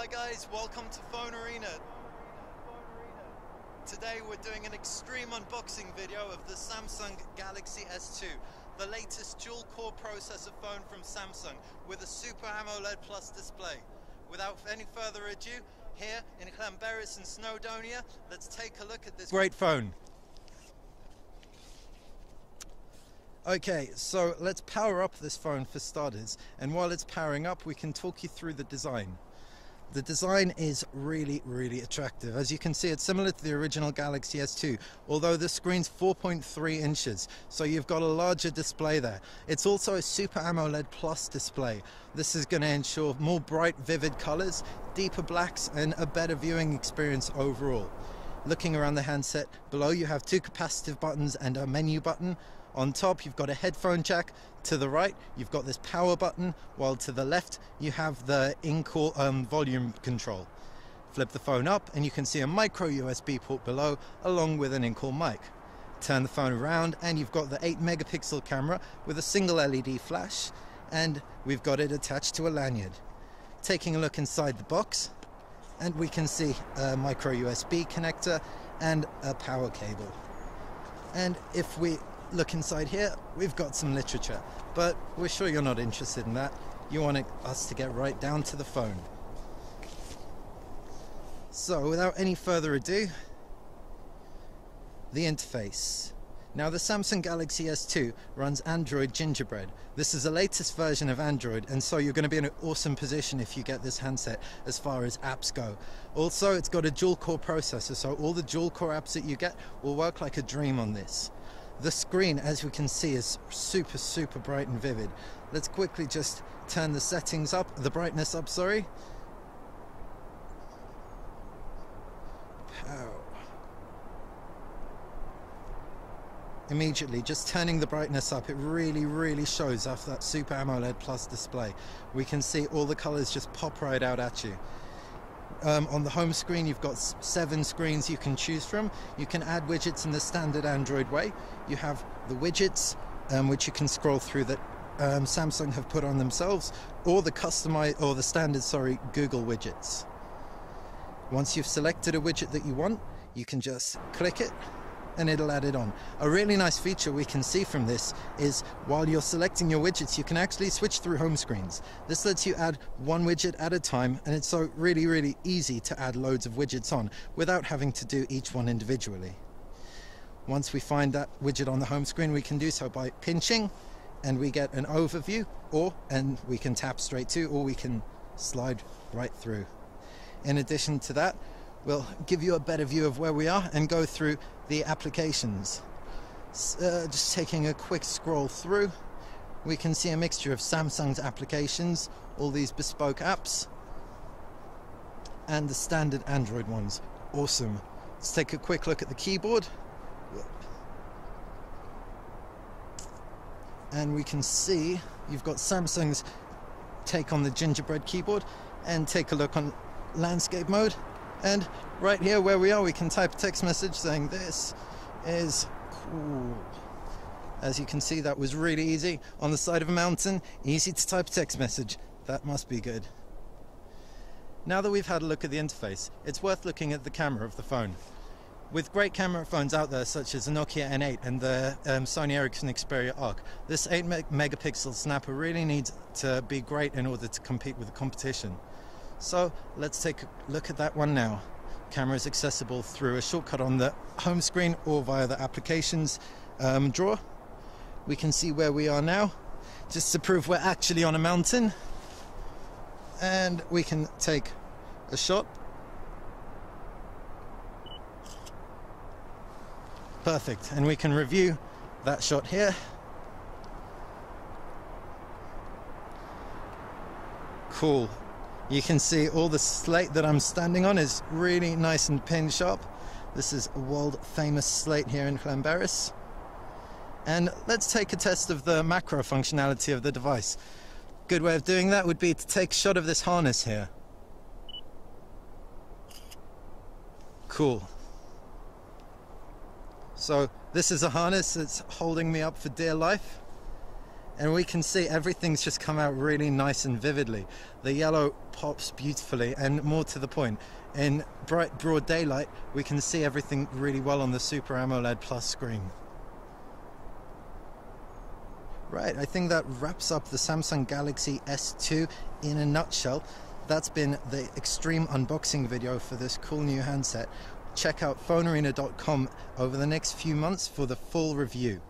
Hi guys, welcome to PhoneArena. Today we're doing an extreme unboxing video of the Samsung Galaxy S2, the latest dual-core processor phone from Samsung with a Super AMOLED Plus display. Without any further ado, here in Llanberis and Snowdonia, let's take a look at this great phone. Okay, so let's power up this phone for starters, and while it's powering up we can talk you through the design. The design is really attractive. As you can see, it's similar to the original Galaxy S2, although the screen's 4.3 inches, so you've got a larger display there. It's also a Super AMOLED Plus display. This is going to ensure more bright, vivid colors, deeper blacks, and a better viewing experience overall. Looking around the handset, below you have two capacitive buttons and a menu button. On top you've got a headphone jack, to the right you've got this power button, while to the left you have the in-call volume control. Flip the phone up and you can see a micro USB port below along with an in-call mic. Turn the phone around and you've got the 8 megapixel camera with a single LED flash, and we've got it attached to a lanyard. Taking a look inside the box, and we can see a micro USB connector and a power cable. And if we look inside here, we've got some literature, but we're sure you're not interested in that. You want us to get right down to the phone. So without any further ado, the interface. Now the Samsung Galaxy S2 runs Android Gingerbread. This is the latest version of Android, and so you're going to be in an awesome position if you get this handset as far as apps go. Also, it's got a dual-core processor, so all the dual-core apps that you get will work like a dream on this. The screen, as we can see, is super bright and vivid. Let's quickly just turn the settings up, the brightness up, sorry. Pow. Immediately, just turning the brightness up, it really shows off that Super AMOLED Plus display. We can see all the colors just pop right out at you. On the home screen you've got 7 screens you can choose from. You can add widgets in the standard Android way. You have the widgets which you can scroll through that Samsung have put on themselves, or the standard Google widgets. Once you've selected a widget that you want, you can just click it and it'll add it on. A really nice feature we can see from this is while you're selecting your widgets, you can actually switch through home screens. This lets you add one widget at a time, and it's so really easy to add loads of widgets on without having to do each one individually. Once we find that widget on the home screen, we can do so by pinching and we get an overview, and we can tap straight to, or we can slide right through. In addition to that, we'll give you a better view of where we are and go through the applications. Just taking a quick scroll through, we can see a mixture of Samsung's applications, all these bespoke apps, and the standard Android ones. Awesome. Let's take a quick look at the keyboard. And we can see you've got Samsung's take on the gingerbread keyboard, and take a look on landscape mode. And right here where we are, we can type a text message saying this is cool. As you can see, that was really easy. On the side of a mountain, easy to type a text message. That must be good. Now that we've had a look at the interface, it's worth looking at the camera of the phone. With great camera phones out there such as the Nokia N8 and the Sony Ericsson Xperia Arc, this 8 megapixel snapper really needs to be great in order to compete with the competition. So let's take a look at that one now. Camera is accessible through a shortcut on the home screen or via the applications drawer. We can see where we are now, just to prove we're actually on a mountain. And we can take a shot. Perfect, and we can review that shot here. Cool. You can see all the slate that I'm standing on is really nice and pin sharp. This is a world famous slate here in Llanberis. And let's take a test of the macro functionality of the device. Good way of doing that would be to take a shot of this harness here. Cool. So this is a harness that's holding me up for dear life. And we can see everything's just come out really nice and vividly. The yellow pops beautifully, and more to the point, in bright broad daylight we can see everything really well on the Super AMOLED Plus screen. Right, I think that wraps up the Samsung Galaxy S2 in a nutshell. That's been the extreme unboxing video for this cool new handset. Check out PhoneArena.com over the next few months for the full review.